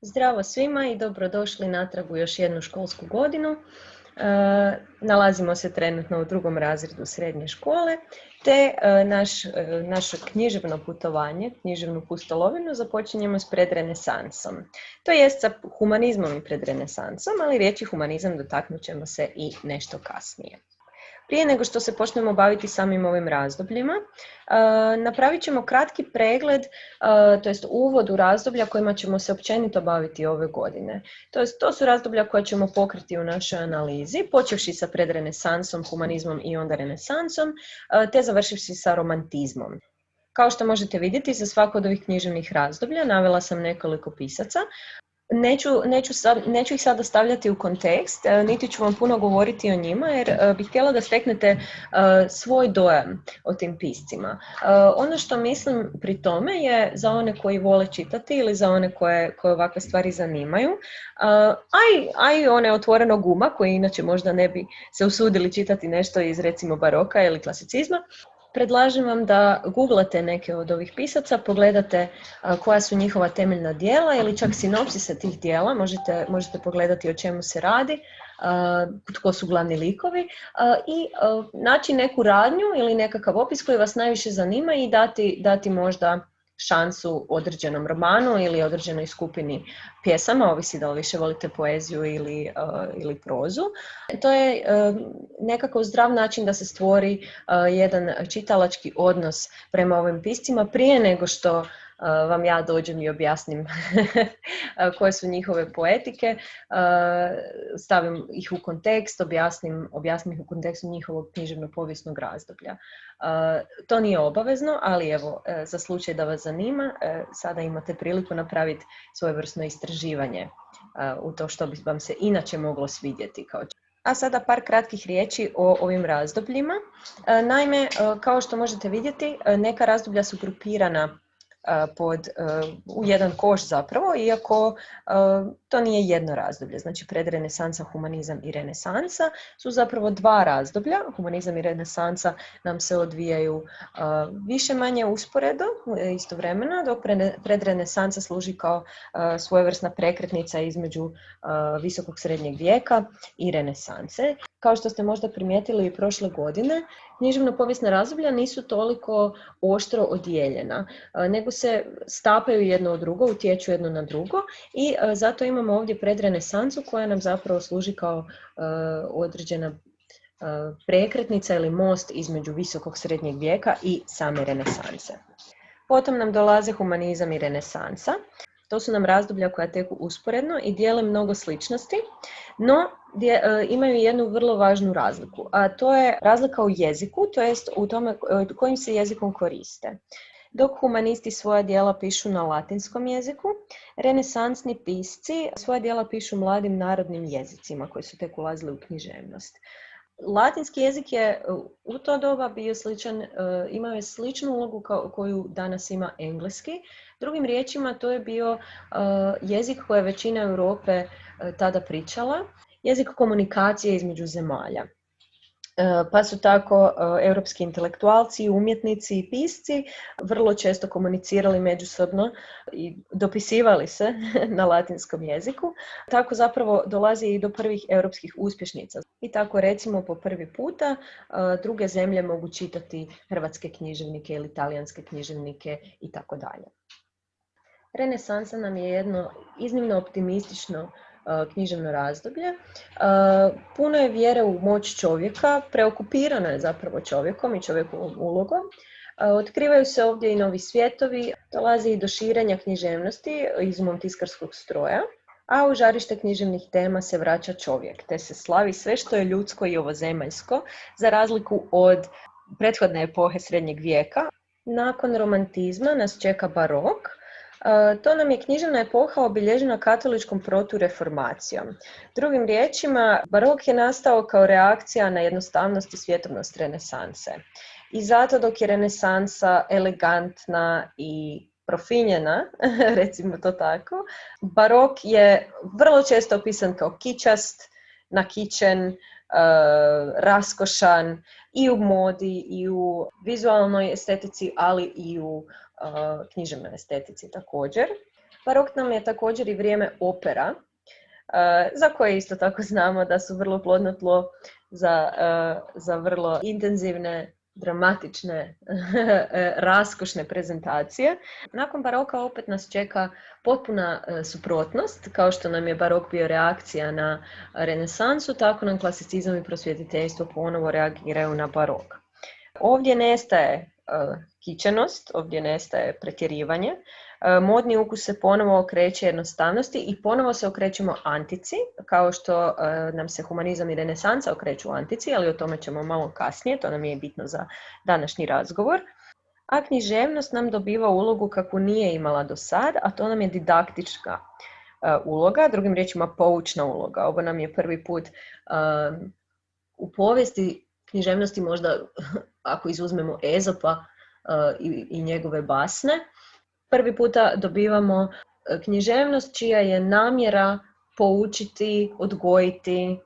Zdravo svima i dobrodošli natrag u još jednu školsku godinu. Nalazimo se trenutno u 2. razredu srednje škole, te naše književno putovanje, književnu pustolovinu započinjemo s predrenesansom. To jest sa humanizmom i predrenesansom, ali riječi humanizam dotaknut ćemo se i nešto kasnije. Prije nego što se počnemo baviti samim ovim razdobljima, napravit ćemo kratki pregled, to jest uvod u razdoblja kojima ćemo se općenito baviti ove godine. To su razdoblja koja ćemo pokriti u našoj analizi, počevši sa predrenesansom, humanizmom i onda renesansom, te završivši sa romantizmom. Kao što možete vidjeti, za svako od ovih književnih razdoblja navela sam nekoliko pisaca. Neću ih sada stavljati u kontekst, niti ću vam puno govoriti o njima, jer bih htjela da steknete svoj dojam o tim piscima. Ono što mislim pri tome je za one koji vole čitati ili za one koje ovakve stvari zanimaju, a i one otvorenog uma koji inače možda ne bi se usudili čitati nešto iz recimo baroka ili klasicizma. Predlažem vam da googlate neke od ovih pisaca, pogledate koja su njihova temeljna djela ili čak sinopsise tih djela, možete pogledati o čemu se radi, tko su glavni likovi i naći neku radnju ili nekakav opis koji vas najviše zanima i dati možda šansu određenom romanu ili određenoj skupini pjesama, ovisi da li više volite poeziju ili prozu. To je nekako zdrav način da se stvori jedan čitalački odnos prema ovim piscima prije nego što vam ja dođem i objasnim koje su njihove poetike, stavim ih u kontekst, objasnim ih u kontekstu njihovog književno-povijesnog razdoblja. To nije obavezno, ali evo, za slučaj da vas zanima, sada imate priliku napraviti svojevrsno istraživanje u to što bi vam se inače moglo svidjeti. A sada par kratkih riječi o ovim razdobljima. Naime, kao što možete vidjeti, neka razdoblja su grupirana u jedan koš zapravo, iako to nije jedno razdoblje. Znači predrenesansa, humanizam i renesansa su zapravo dva razdoblja. Humanizam i renesansa nam se odvijaju više manje usporedo, istovremeno, dok predrenesansa služi kao svojevrsna prekretnica između visokog srednjeg vijeka i renesanse. Kao što ste možda primijetili i prošle godine, književno-povijesna razdoblja nisu toliko oštro odijeljena, nego se stapaju jedno od drugo, utječu jedno na drugo i zato imamo ovdje predrenesansu koja nam zapravo služi kao određena prekretnica ili most između visokog srednjeg vijeka i same renesanse. Potom nam dolaze humanizam i renesansa. To su nam razdoblja koja teku usporedno i dijele mnogo sličnosti, no imaju jednu vrlo važnu razliku, a to je razlika u jeziku, to jest u tome kojim se jezikom koriste. Dok humanisti svoja djela pišu na latinskom jeziku, renesansni pisci svoja djela pišu mladim narodnim jezicima koji su tek ulazili u književnost. Latinski jezik je u to doba bio sličan, imao je sličnu ulogu koju danas ima engleski. Drugim riječima, to je bio jezik koji je većina Europe tada pričala, jezik komunikacije između zemalja. Pa su tako europski intelektualci, umjetnici i pisci vrlo često komunicirali međusobno i dopisivali se na latinskom jeziku. Tako zapravo dolazi i do prvih europskih uspješnica. I tako recimo po prvi puta druge zemlje mogu čitati hrvatske književnike ili talijanske književnike i tako dalje. Renesansa nam je jedno iznimno optimistično književno razdoblje. Puno je vjere u moć čovjeka, preokupirano je zapravo čovjekom i čovjekovom ulogom. Otkrivaju se ovdje i novi svijetovi, dolazi i do širenja književnosti izumom tiskarskog stroja, a u žarište književnih tema se vraća čovjek, te se slavi sve što je ljudsko i ovozemaljsko, za razliku od prethodne epohe srednjeg vijeka. Nakon romantizma nas čeka barok. To nam je književna epoha obilježena katoličkom protureformacijom. Drugim riječima, barok je nastao kao reakcija na jednostavnost i svjetovnost renesanse. I zato dok je renesansa elegantna i profinjena, recimo to tako, barok je vrlo često opisan kao kičast, nakićen, raskošan i u modi i u vizualnoj estetici, ali i u književnoj estetici također. Barok nam je također i vrijeme opera, za koje isto tako znamo da su vrlo plodno tlo za vrlo intenzivne, dramatične, raskošne prezentacije. Nakon baroka opet nas čeka potpuna suprotnost. Kao što nam je barok bio reakcija na renesansu, tako nam klasicizam i prosvjetiteljstvo ponovo reagiraju na barok. Ovdje nestaje kičenost, ovdje nestaje pretjerivanje. Modni ukus se ponovo okreće jednostavnosti i ponovo se okrećemo antici, kao što nam se humanizam i renesansa okreću antici, ali o tome ćemo malo kasnije, to nam je bitno za današnji razgovor. A književnost nam dobiva ulogu kakvu nije imala do sad, a to nam je didaktička uloga, drugim riječima poučna uloga. Ovo nam je prvi put u povijesti književnosti, možda ako izuzmemo Ezopa i njegove basne, prvi puta dobivamo književnost čija je namjera poučiti, odgojiti,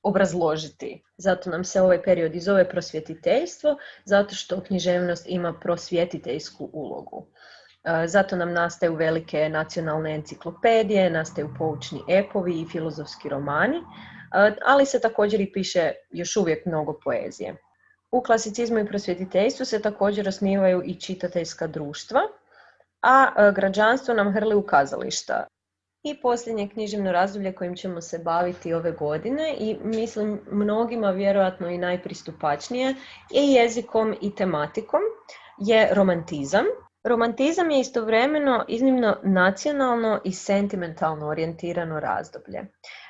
obrazložiti. Zato nam se ovaj period i zove prosvjetiteljstvo, zato što književnost ima prosvjetiteljsku ulogu. Zato nam nastaju velike nacionalne enciklopedije, nastaju poučni epovi i filozofski romani, ali se također i piše još uvijek mnogo poezije. U klasicizmu i prosvjetiteljstvu se također osnivaju i čitateljska društva, a građanstvo nam hrli u kazališta. I posljednje književno razdoblje kojim ćemo se baviti ove godine i mislim mnogima vjerojatno i najpristupačnije i jezikom i tematikom je romantizam. Romantizam je istovremeno iznimno nacionalno i sentimentalno orijentirano razdoblje.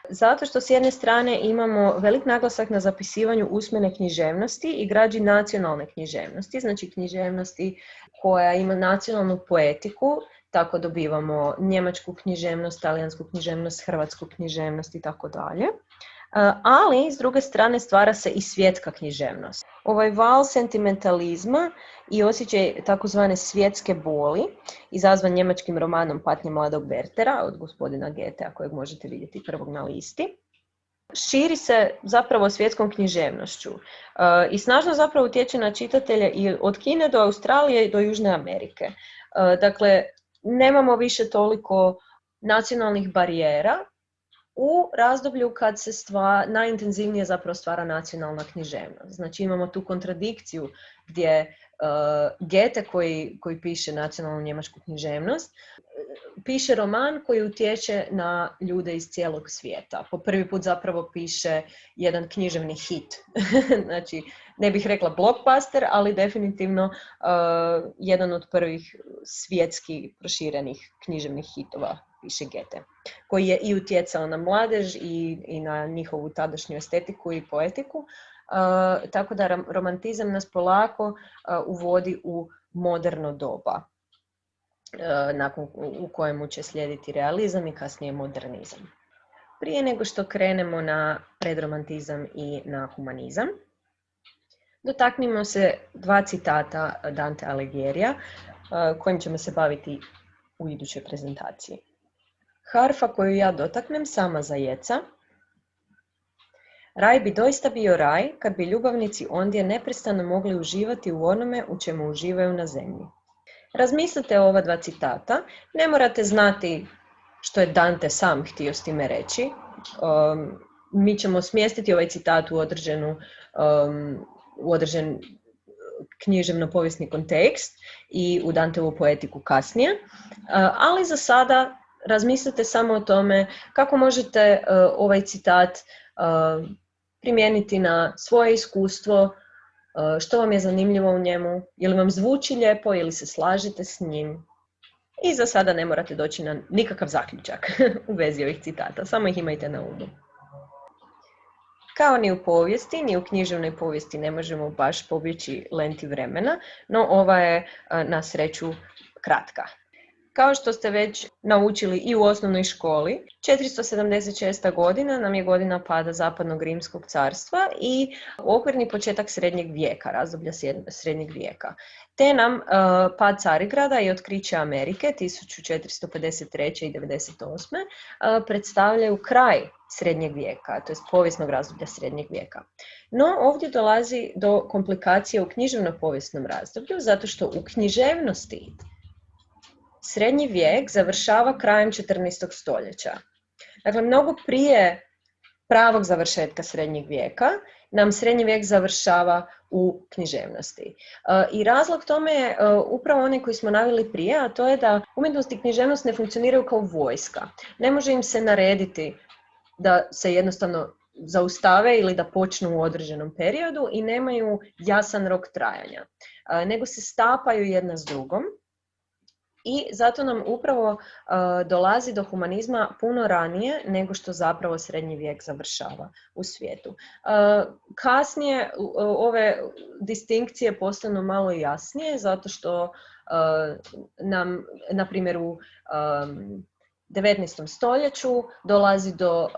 Zato što s jedne strane imamo velik naglasak na zapisivanju usmene književnosti i građi nacionalne književnosti, znači književnosti koja ima nacionalnu poetiku, tako dobivamo njemačku književnost, talijansku književnost, hrvatsku književnost i tako dalje. Ali, s druge strane, stvara se i svjetska književnost. Ovaj val sentimentalizma i osjećaj takozvane svjetske boli, izazvan njemačkim romanom Patnje mladog Werthera od gospodina Goethea, kojeg možete vidjeti prvog na listi, širi se zapravo svjetskom književnošću i snažno zapravo utječe na čitatelje i od Kine do Australije i do Južne Amerike. Dakle, nemamo više toliko nacionalnih barijera u razdoblju kad se najintenzivnije zapravo stvara nacionalna književnost. Znači imamo tu kontradikciju gdje Goethe koji piše nacionalnu njemačku književnost, piše roman koji utječe na ljude iz cijelog svijeta. Po prvi put zapravo piše jedan književni hit. Znači, ne bih rekla blockbuster, ali definitivno jedan od prvih svjetski proširenih književnih hitova piše Goethe, koji je i utjecao na mladež i na njihovu tadašnju estetiku i poetiku. Tako da romantizam nas polako uvodi u moderno doba, u kojemu će slijediti realizam i kasnije modernizam. Prije nego što krenemo na predromantizam i na humanizam, dotaknimo se dva citata Dante Alighiera, kojim ćemo se baviti u idućoj prezentaciji. Harfa koju ja dotaknem sama zajeca. Raj bi doista bio raj kad bi ljubavnici ondje neprestano mogli uživati u onome u čemu uživaju na zemlji. Razmislite o ova dva citata. Ne morate znati što je Dante sam htio s time reći. Mi ćemo smjestiti ovaj citat u određen književno-povijesni kontekst i u Danteovu poetiku kasnije. Ali za sada razmislite samo o tome kako možete ovaj citat primijeniti na svoje iskustvo, što vam je zanimljivo u njemu, je li vam zvuči lijepo ili se slažete s njim. I za sada ne morate doći na nikakav zaključak u vezi ovih citata, samo ih imajte na umu. Kao ni u povijesti, ni u književnoj povijesti ne možemo baš pobjeći lenti vremena, no ova je na sreću kratka. Kao što ste već naučili i u osnovnoj školi, 476. godina nam je godina pada Zapadnog Rimskog carstva i okvirni početak srednjeg vijeka, razdoblja srednjeg vijeka. Te nam pad Carigrada i otkriće Amerike 1453. i 98. Predstavljaju kraj srednjeg vijeka, to je povijesnog razdoblja srednjeg vijeka. No ovdje dolazi do komplikacije u književno-povijesnom razdoblju, zato što u književnosti srednji vijek završava krajem 14. stoljeća. Dakle, mnogo prije pravog završetka srednjeg vijeka nam srednji vijek završava u književnosti. I razlog tome je upravo onaj koji smo naveli prije, a to je da umjetnost i književnost ne funkcioniraju kao vojska. Ne može im se narediti da se jednostavno zaustave ili da počnu u određenom periodu i nemaju jasan rok trajanja, nego se stapaju jedna s drugom. I zato nam upravo dolazi do humanizma puno ranije nego što zapravo srednji vijek završava u svijetu. Kasnije ove distinkcije postanu malo jasnije zato što nam, na primjer, u 19. stoljeću dolazi do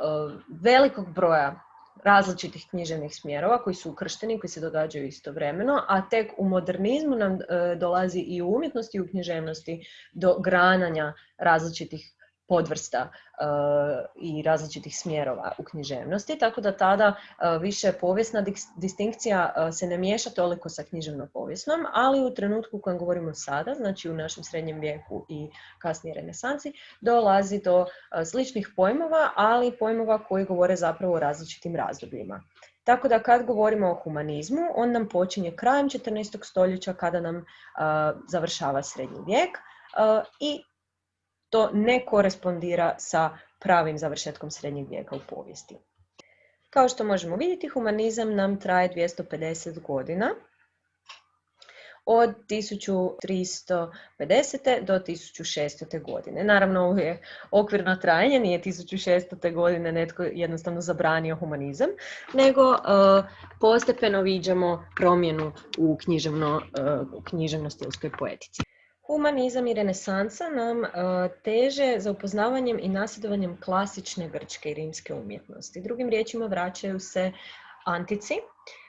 velikog broja različitih književnih smjerova koji su ukršteni, koji se događaju istovremeno, a tek u modernizmu nam dolazi i u umjetnosti i u književnosti do grananja različitih podvrsta i različitih smjerova u književnosti, tako da tada više povijesna distinkcija se ne miješa toliko sa književno-povijesnom, ali u trenutku u kojem govorimo sada, znači u našem srednjem vijeku i kasnije renesansi, dolazi do sličnih pojmova, ali pojmova koji govore zapravo o različitim razdobljima. Tako da kad govorimo o humanizmu, on nam počinje krajem 14. stoljeća kada nam završava srednji vijek i to ne korespondira sa pravim završetkom srednjeg vijeka u povijesti. Kao što možemo vidjeti, humanizam nam traje 250 godina, od 1350. do 1600. godine. Naravno, ovo je okvirno trajanje, nije 1600. godine netko jednostavno zabranio humanizam, nego postepeno viđamo promjenu u književno-stilskoj poetici. Humanizam i renesansa nam teže za upoznavanjem i nasljedovanjem klasične grčke i rimske umjetnosti. Drugim riječima, vraćaju se antici.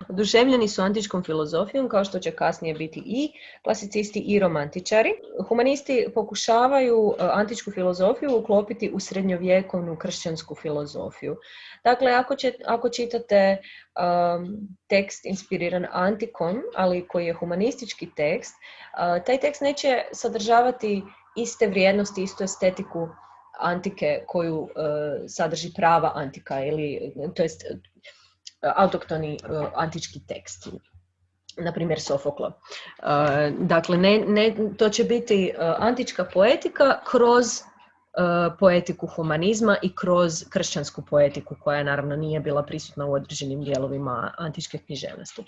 Oduševljeni su antičkom filozofijom, kao što će kasnije biti i klasicisti i romantičari. Humanisti pokušavaju antičku filozofiju uklopiti u srednjovjekovnu kršćansku filozofiju. Dakle, ako čitate tekst inspiriran antikom, ali koji je humanistički tekst, taj tekst neće sadržavati iste vrijednosti, istu estetiku antike koju sadrži prava antika, ili to jest autoktoni antički tekst, na primjer Sofoklo. Dakle, to će biti antička poetika kroz poetiku humanizma i kroz kršćansku poetiku, koja naravno nije bila prisutna u određenim dijelovima antičke književnosti.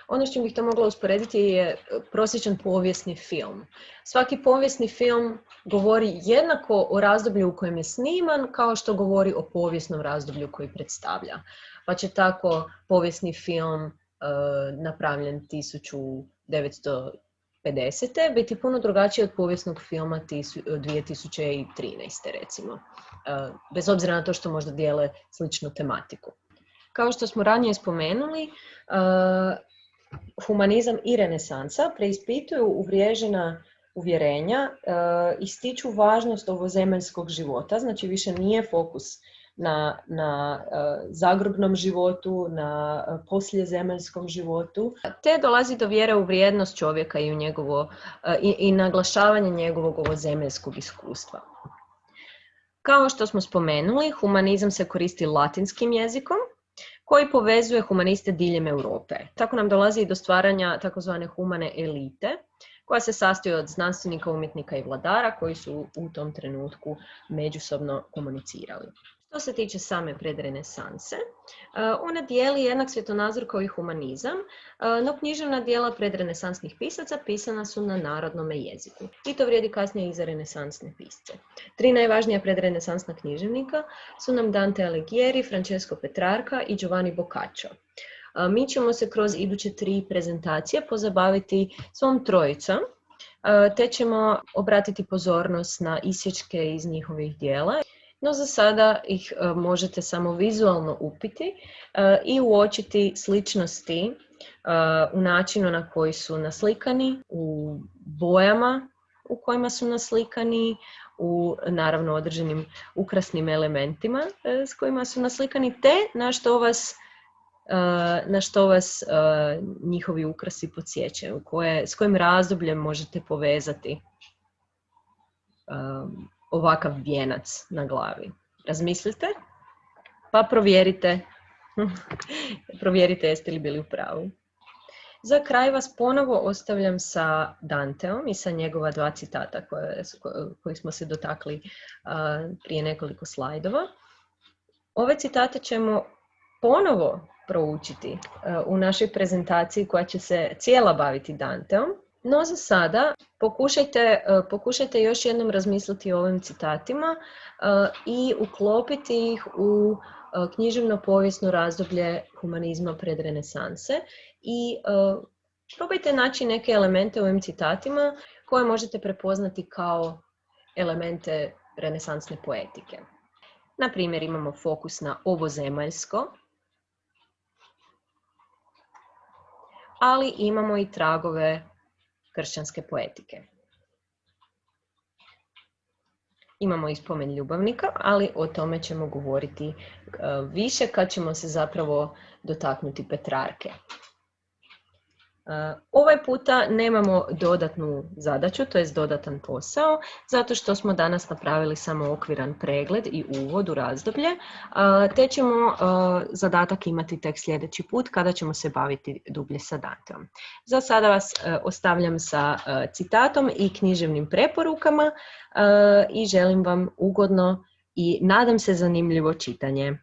Ono što bih to mogla usporediti je prosječan povijesni film. Svaki povijesni film govori jednako o razdoblju u kojem je sniman kao što govori o povijesnom razdoblju koji predstavlja. Pa će tako povijesni film napravljen 1950. biti puno drugačiji od povijesnog filma 2013. recimo. Bez obzira na to što možda dijele sličnu tematiku. Kao što smo ranije spomenuli, humanizam i renesansa preispituju uvriježena uvjerenja, ističu važnost ovozemaljskog života, znači više nije fokus na zagrobnom životu, na poslijezemaljskom životu, te dolazi do vjere u vrijednost čovjeka i i naglašavanje njegovog ovozemaljskog iskustva. Kao što smo spomenuli, humanizam se koristi latinskim jezikom, koji povezuje humaniste diljem Europe. Tako nam dolazi i do stvaranja takozvane humane elite, koja se sastoji od znanstvenika, umjetnika i vladara koji su u tom trenutku međusobno komunicirali. Što se tiče same predrenesanse, ona dijeli jednak svjetonazor kao i humanizam, no književna djela predrenesansnih pisaca pisana su na narodnom jeziku. I to vrijedi kasnije i za renesansne pisce. 3 najvažnija predrenesansna književnika su nam Dante Alighieri, Francesco Petrarca i Giovanni Boccaccio. Mi ćemo se kroz iduće 3 prezentacije pozabaviti svom trojicom, te ćemo obratiti pozornost na isječke iz njihovih djela. No za sada ih možete samo vizualno upiti i uočiti sličnosti u načinu na koji su naslikani, u bojama u kojima su naslikani, u naravno određenim ukrasnim elementima s kojima su naslikani, te na što vas njihovi ukrasi podsjećaju, s kojim razdobljem možete povezati ovakav vijenac na glavi. Razmislite, pa provjerite jeste li bili u pravu. Za kraj vas ponovo ostavljam sa Danteom i sa njegova 2 citata koji smo se dotakli prije nekoliko slajdova. Ove citate ćemo ponovo proučiti u našoj prezentaciji koja će se cijela baviti Danteom. No za sada pokušajte još jednom razmisliti o ovim citatima i uklopiti ih u književno-povijesno razdoblje humanizma pred renesanse i probajte naći neke elemente u ovim citatima koje možete prepoznati kao elemente renesansne poetike. Na primjer, imamo fokus na ovozemaljsko, ali imamo i tragove kršćanske poetike. Imamo i spomen ljubavnika, ali o tome ćemo govoriti više kad ćemo se zapravo dotaknuti Petrarke. Ovaj puta nemamo dodatnu zadaću, to jest dodatan posao, zato što smo danas napravili samo okviran pregled i uvod u razdoblje, te ćemo zadatak imati tek sljedeći put kada ćemo se baviti dublje sa Danteom. Za sada vas ostavljam sa citatom i književnim preporukama i želim vam ugodno i nadam se zanimljivo čitanje.